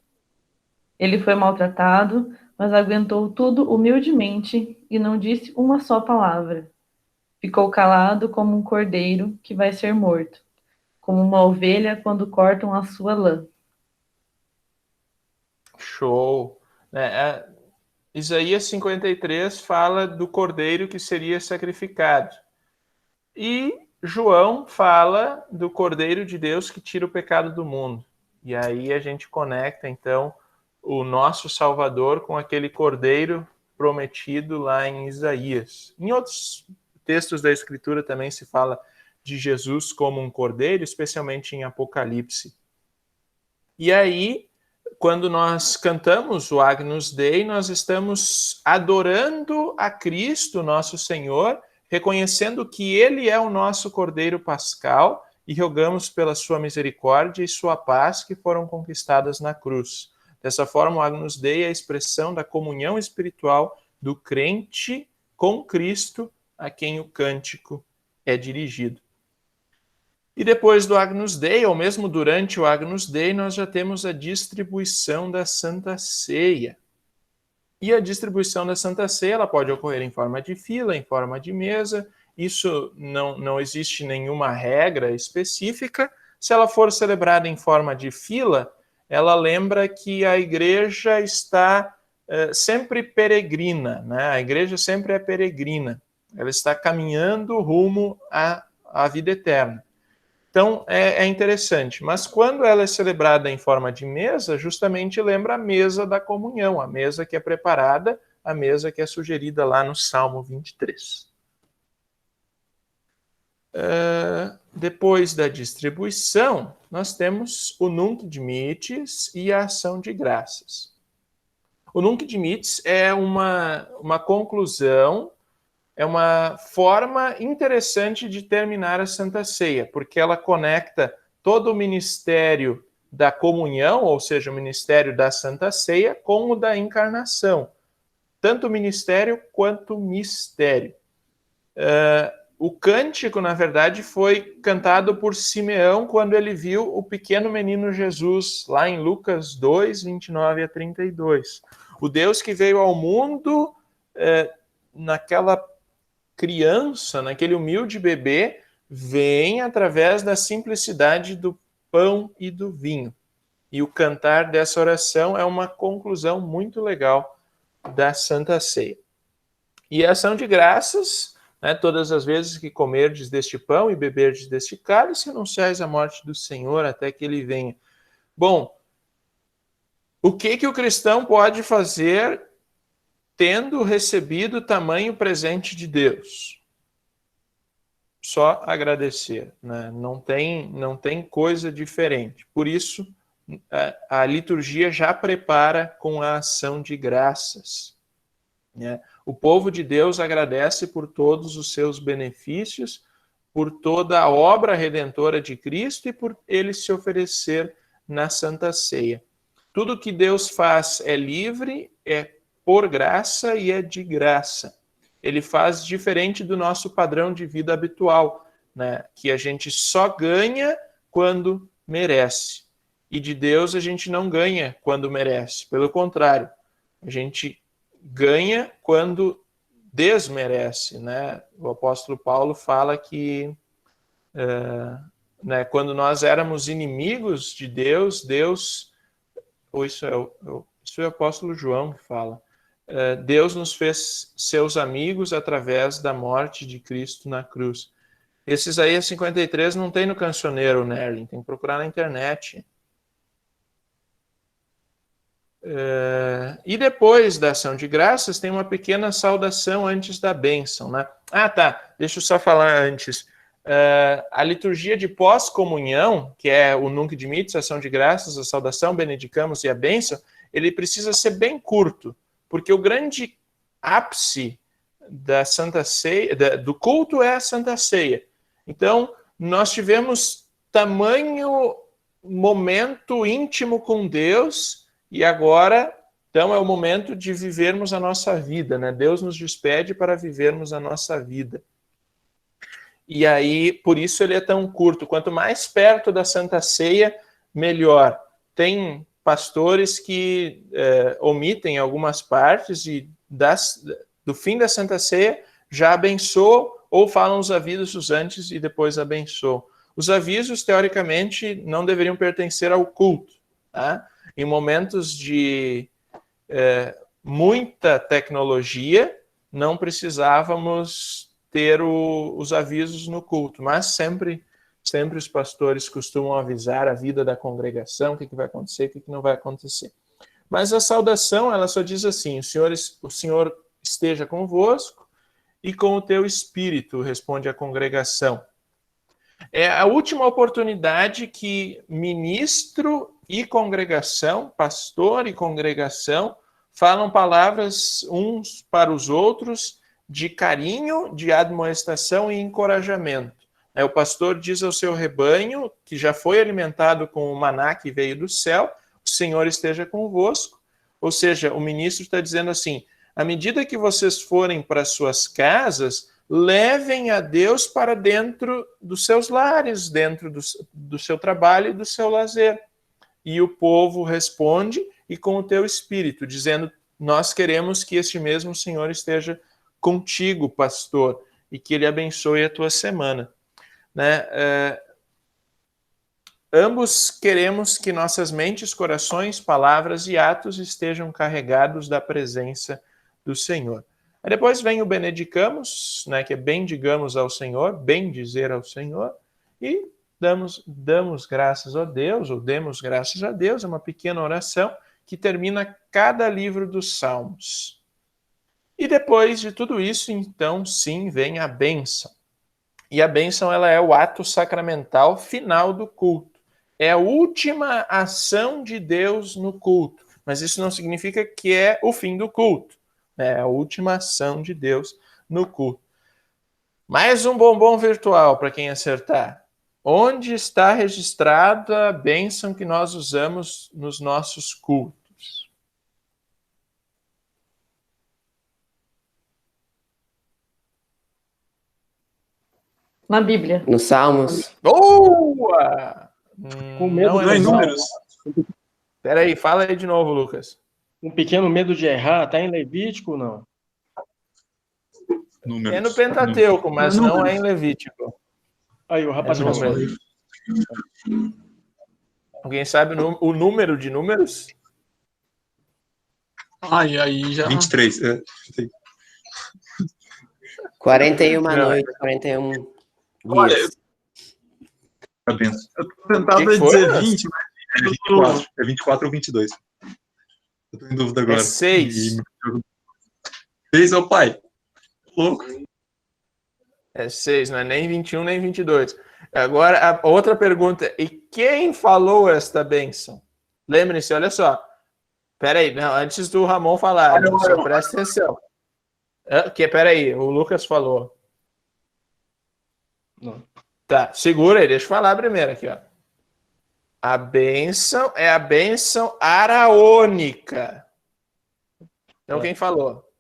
Ele foi maltratado, mas aguentou tudo humildemente e não disse uma só palavra. Ficou calado como um cordeiro que vai ser morto, como uma ovelha quando cortam a sua lã. Show! Isaías 53 fala do cordeiro que seria sacrificado. E João fala do Cordeiro de Deus que tira o pecado do mundo. E aí a gente conecta, então, o nosso Salvador com aquele cordeiro prometido lá em Isaías. Em outros textos da Escritura também se fala de Jesus como um cordeiro, especialmente em Apocalipse. E aí, quando nós cantamos o Agnus Dei, nós estamos adorando a Cristo, nosso Senhor, reconhecendo que Ele é o nosso Cordeiro Pascal e rogamos pela sua misericórdia e sua paz que foram conquistadas na cruz. Dessa forma, o Agnus Dei é a expressão da comunhão espiritual do crente com Cristo, a quem o cântico é dirigido. E depois do Agnus Dei, ou mesmo durante o Agnus Dei, nós já temos a distribuição da Santa Ceia. E a distribuição da Santa Ceia ela pode ocorrer em forma de fila, em forma de mesa. Isso não existe nenhuma regra específica, Se ela for celebrada em forma de fila, ela lembra que a igreja está sempre peregrina, né? A igreja sempre é peregrina. Ela está caminhando rumo à vida eterna. Então, é interessante. Mas quando ela é celebrada em forma de mesa, justamente lembra a mesa da comunhão, a mesa que é preparada, a mesa que é sugerida lá no Salmo 23. Depois da distribuição, nós temos o Nunc Dimittis e a ação de graças. O Nunc Dimittis é uma conclusão, é uma forma interessante de terminar a Santa Ceia, porque ela conecta todo o ministério da comunhão, ou seja, o ministério da Santa Ceia, com o da encarnação. Tanto o ministério quanto o mistério. O cântico, na verdade, foi cantado por Simeão quando ele viu o pequeno menino Jesus, lá em Lucas 2, 29 a 32. O Deus que veio ao mundo naquela criança, naquele humilde bebê, vem através da simplicidade do pão e do vinho. E o cantar dessa oração é uma conclusão muito legal da Santa Ceia. E a ação de graças, né, todas as vezes que comerdes deste pão e beberdes deste cálice, anunciais a morte do Senhor até que ele venha. Bom, o que o cristão pode fazer tendo recebido tamanho presente de Deus? Só agradecer, né? Não tem coisa diferente. Por isso, a liturgia já prepara com a ação de graças, né? O povo de Deus agradece por todos os seus benefícios, por toda a obra redentora de Cristo e por ele se oferecer na Santa Ceia. Tudo que Deus faz é livre, é por graça e é de graça. Ele faz diferente do nosso padrão de vida habitual, né? Que a gente só ganha quando merece. E de Deus a gente não ganha quando merece. Pelo contrário, a gente ganha quando desmerece, né? O apóstolo Paulo fala que né, quando nós éramos inimigos de Deus, isso é o apóstolo João que fala, Deus nos fez seus amigos através da morte de Cristo na cruz. Esse Isaías 53 não tem no cancioneiro, Nerlin, tem que procurar na internet. E depois da ação de graças tem uma pequena saudação antes da bênção, né? Deixa eu só falar antes. A liturgia de pós-comunhão, que é o Nunc Dimittis, a ação de graças, a saudação, benedicamos e a bênção, ele precisa ser bem curto, porque o grande ápice da Santa Ceia, do culto é a Santa Ceia. Então, nós tivemos tamanho momento íntimo com Deus, e agora, então, é o momento de vivermos a nossa vida, né? Deus nos despede para vivermos a nossa vida. E aí, por isso ele é tão curto. Quanto mais perto da Santa Ceia, melhor. Tem pastores que omitem algumas partes e do fim da Santa Ceia já abençoam ou falam os avisos antes e depois abençoam. Os avisos, teoricamente, não deveriam pertencer ao culto, tá? Em momentos de muita tecnologia, não precisávamos ter os avisos no culto, mas sempre os pastores costumam avisar a vida da congregação, o que vai acontecer, o que não vai acontecer. Mas a saudação, ela só diz assim, o Senhor esteja convosco e com o teu espírito, responde a congregação. É a última oportunidade que ministro e congregação, pastor e congregação, falam palavras uns para os outros de carinho, de admoestação e encorajamento. O pastor diz ao seu rebanho, que já foi alimentado com o maná que veio do céu, o Senhor esteja convosco. Ou seja, o ministro está dizendo assim, à medida que vocês forem para suas casas, levem a Deus para dentro dos seus lares, dentro do seu trabalho e do seu lazer. E o povo responde, e com o teu espírito, dizendo, nós queremos que este mesmo Senhor esteja contigo, pastor, e que ele abençoe a tua semana. Né? ambos queremos que nossas mentes, corações, palavras e atos estejam carregados da presença do Senhor. Aí depois vem o benedicamos, né, que é bendigamos ao Senhor, bem dizer ao Senhor, e damos graças a Deus, ou demos graças a Deus, é uma pequena oração que termina cada livro dos Salmos. E depois de tudo isso, então, sim, vem a bênção. E a bênção, ela é o ato sacramental final do culto. É a última ação de Deus no culto. Mas isso não significa que é o fim do culto. É a última ação de Deus no culto. Mais um bombom virtual para quem acertar. Onde está registrada a bênção que nós usamos nos nossos cultos? Na Bíblia. Nos Salmos. Boa! Com medo não é de números. Espera aí, fala aí de novo, Lucas. Um pequeno medo de errar, tá em Levítico ou não? Números. É no Pentateuco, mas não é em Levítico. Aí, o rapaz é passou. Alguém sabe o número de números? Aí já. 23. 41 noites, 41 dias. Olha, eu tô tentado a dizer 20, mas é 24. É 24 ou 22. Eu tô em dúvida agora. É 6. 6 é o pai. Louco. É 6, não é nem 21 nem 22. Agora, a outra pergunta. E quem falou esta bênção? Lembrem-se, olha só. Espera aí, antes do Ramon falar, só presta atenção. Espera aí, o Lucas falou. Não. Tá, segura aí, deixa eu falar primeiro aqui, ó. A bênção é a bênção araônica. Então, quem falou?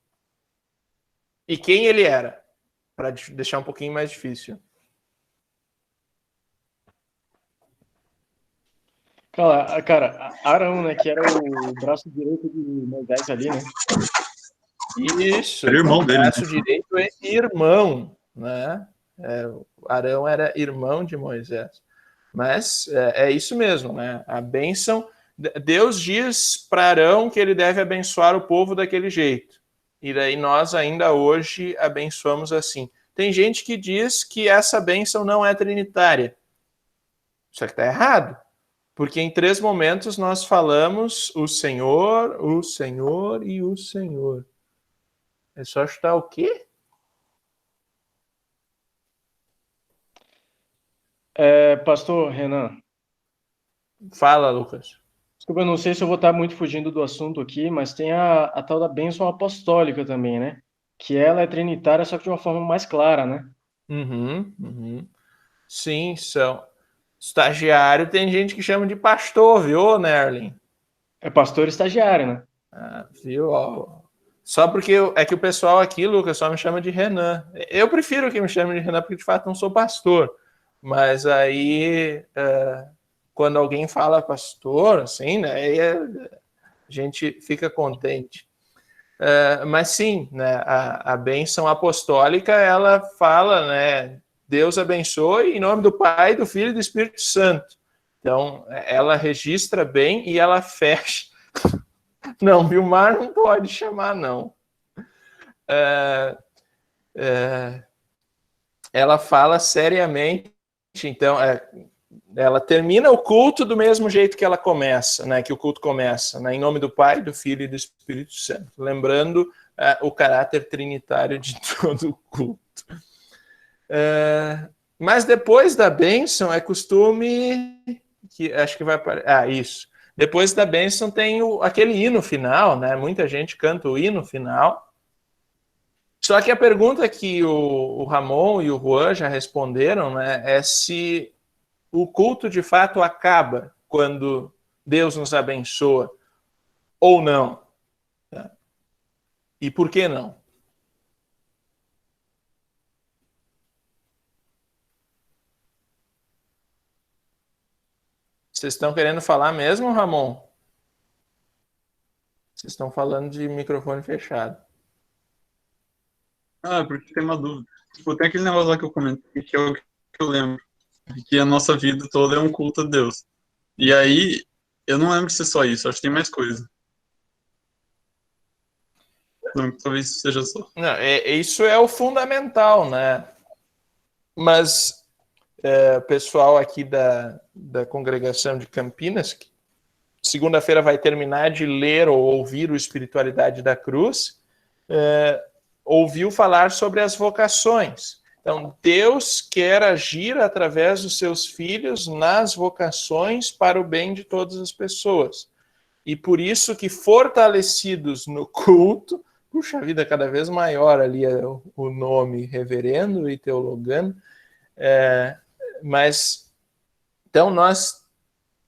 E quem ele era? Para deixar um pouquinho mais difícil. Cara, Arão, né, que era o braço direito de Moisés ali, né? Isso. Era irmão dele, O braço né? direito é irmão, né? Arão era irmão de Moisés. Mas é isso mesmo, né? A bênção... Deus diz para Arão que ele deve abençoar o povo daquele jeito. E daí nós ainda hoje abençoamos assim. Tem gente que diz que essa bênção não é trinitária. Isso aqui está errado. Porque em 3 momentos nós falamos o Senhor e o Senhor. É só chutar o quê? Pastor Renan. Fala, Lucas. Desculpa, eu não sei se eu vou estar muito fugindo do assunto aqui, mas tem a tal da bênção apostólica também, né? Que ela é trinitária, só que de uma forma mais clara, né? Sim, são. Estagiário tem gente que chama de pastor, viu, Nerlin? É pastor estagiário, né? Viu? Só porque é que o pessoal aqui, Lucas, só me chama de Renan. Eu prefiro que me chame de Renan, porque de fato não sou pastor. Mas aí, quando alguém fala pastor, assim, né, aí a gente fica contente. Mas sim, né, a bênção apostólica, ela fala, né, Deus abençoe em nome do Pai, do Filho e do Espírito Santo. Então, ela registra bem e ela fecha. Não, Vilmar não pode chamar, não. Ela fala seriamente, então, ela termina o culto do mesmo jeito que ela começa, né? Que o culto começa, né? Em nome do Pai, do Filho e do Espírito Santo. Lembrando o caráter trinitário de todo o culto. Mas depois da bênção é costume que acho que vai isso. Depois da bênção tem aquele hino final, né? Muita gente canta o hino final. Só que a pergunta que o Ramon e o Juan já responderam, né, é se o culto de fato acaba quando Deus nos abençoa ou não. E por que não? Vocês estão querendo falar mesmo, Ramon? Vocês estão falando de microfone fechado. Porque tem uma dúvida. Tipo, tem aquele negócio lá que eu comentei, que é o que eu lembro. que a nossa vida toda é um culto a Deus. E aí, eu não lembro de ser só isso, acho que tem mais coisa. Não, talvez isso seja só. Não, isso é o fundamental, né? Mas o pessoal aqui da congregação de Campinas, que segunda-feira vai terminar de ler ou ouvir o Espiritualidade da Cruz, ouviu falar sobre as vocações. Então, Deus quer agir através dos seus filhos nas vocações para o bem de todas as pessoas. E por isso que, fortalecidos no culto, puxa vida, cada vez maior ali é o nome reverendo e teologando, mas então nós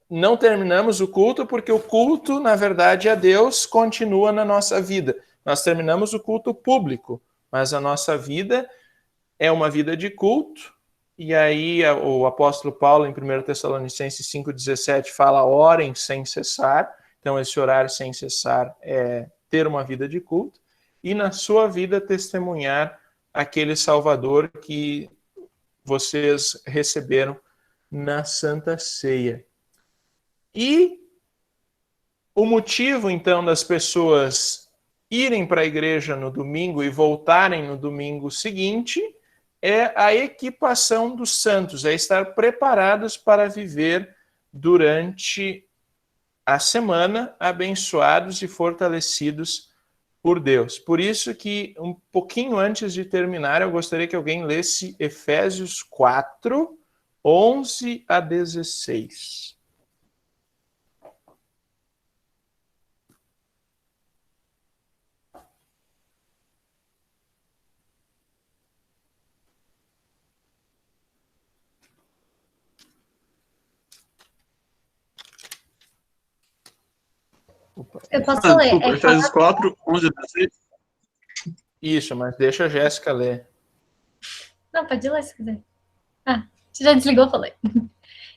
não terminamos o culto porque o culto, na verdade, a Deus continua na nossa vida. Nós terminamos o culto público, mas a nossa vida é uma vida de culto, e aí o apóstolo Paulo, em 1 Tessalonicenses 5,17, fala: orem sem cessar. Então, esse orar sem cessar é ter uma vida de culto, e na sua vida testemunhar aquele Salvador que vocês receberam na Santa Ceia. E o motivo, então, das pessoas irem para a igreja no domingo e voltarem no domingo seguinte é a equipação dos santos, é estar preparados para viver durante a semana abençoados e fortalecidos por Deus. Por isso que, um pouquinho antes de terminar, eu gostaria que alguém lesse Efésios 4, 11 a 16. Eu posso ler. Desculpa, Efésios 4, 11 a 16. Isso, mas deixa a Jéssica ler. Não, pode ler se quiser. Você já desligou, falei.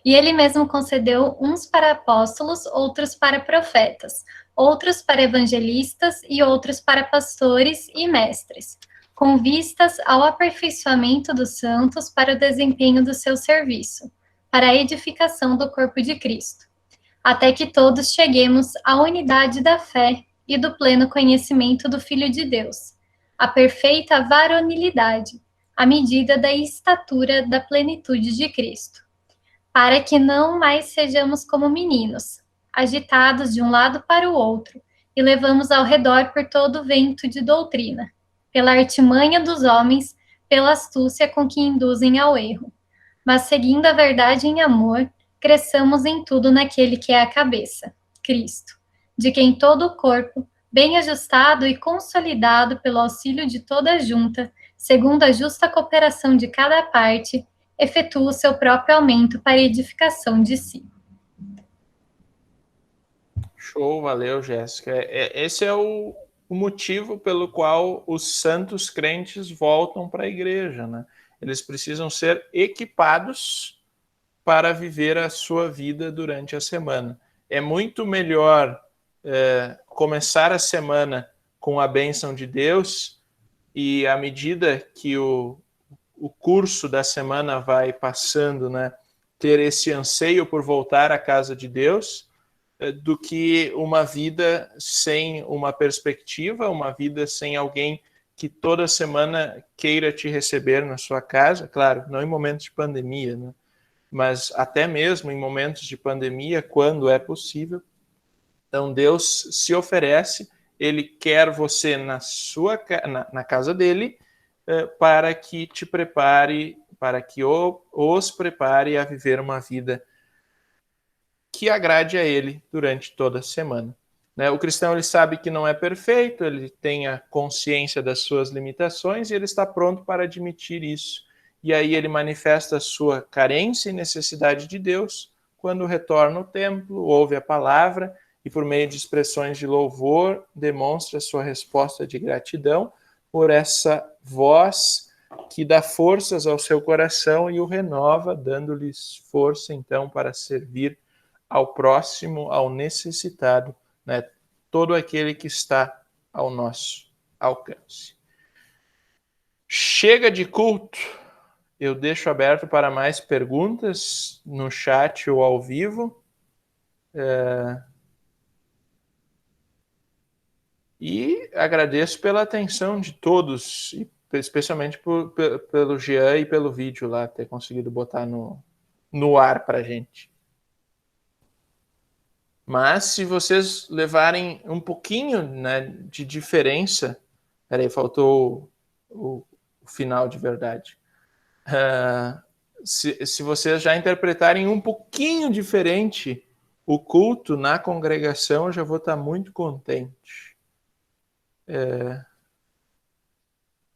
E ele mesmo concedeu uns para apóstolos, outros para profetas, outros para evangelistas e outros para pastores e mestres, com vistas ao aperfeiçoamento dos santos para o desempenho do seu serviço, para a edificação do corpo de Cristo, até que todos cheguemos à unidade da fé e do pleno conhecimento do Filho de Deus, à perfeita varonilidade, à medida da estatura da plenitude de Cristo, para que não mais sejamos como meninos, agitados de um lado para o outro, e levamos ao redor por todo o vento de doutrina, pela artimanha dos homens, pela astúcia com que induzem ao erro, mas seguindo a verdade em amor, cresçamos em tudo naquele que é a cabeça, Cristo, de quem todo o corpo, bem ajustado e consolidado pelo auxílio de toda a junta, segundo a justa cooperação de cada parte, efetua o seu próprio aumento para a edificação de si. Show, valeu, Jéssica. Esse é o motivo pelo qual os santos crentes voltam para a igreja, né? Eles precisam ser equipados para viver a sua vida durante a semana. É muito melhor começar a semana com a bênção de Deus e, à medida que o curso da semana vai passando, né, ter esse anseio por voltar à casa de Deus, do que uma vida sem uma perspectiva, uma vida sem alguém que toda semana queira te receber na sua casa, claro, não em momentos de pandemia, né? Mas até mesmo em momentos de pandemia, quando é possível. Então Deus se oferece, Ele quer você na casa dele, para que te prepare, para que os prepare a viver uma vida que agrade a ele durante toda a semana. O cristão, ele sabe que não é perfeito, ele tem a consciência das suas limitações e ele está pronto para admitir isso. E aí ele manifesta a sua carência e necessidade de Deus quando retorna ao templo, ouve a palavra e, por meio de expressões de louvor, demonstra sua resposta de gratidão por essa voz que dá forças ao seu coração e o renova, dando-lhes força, então, para servir ao próximo, ao necessitado, né? Todo aquele que está ao nosso alcance. Chega de culto eu deixo aberto para mais perguntas no chat ou ao vivo. E agradeço pela atenção de todos, e especialmente pelo Jean e pelo vídeo lá, ter conseguido botar no ar para a gente. Mas se vocês levarem um pouquinho, né, de diferença... Peraí, faltou o final de verdade. Se vocês já interpretarem um pouquinho diferente o culto na congregação, eu já vou estar muito contente.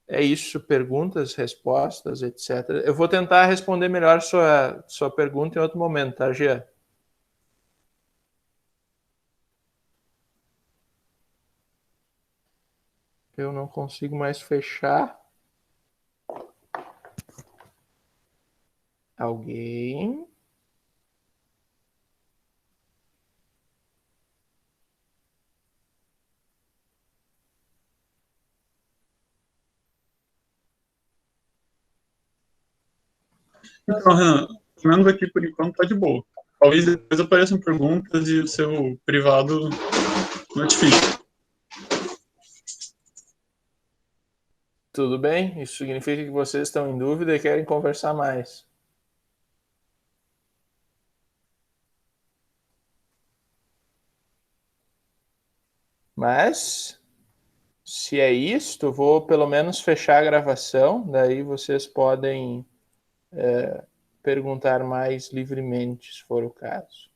É isso, perguntas, respostas, etc. Eu vou tentar responder melhor sua pergunta em outro momento, tá, Gia? Eu não consigo mais fechar. Alguém? Então, Renan, pelo menos aqui por enquanto tá de boa. Talvez depois apareçam perguntas e o seu privado notifique. Tudo bem? Isso significa que vocês estão em dúvida e querem conversar mais. Mas, se é isto, eu vou pelo menos fechar a gravação, daí vocês podem perguntar mais livremente, se for o caso.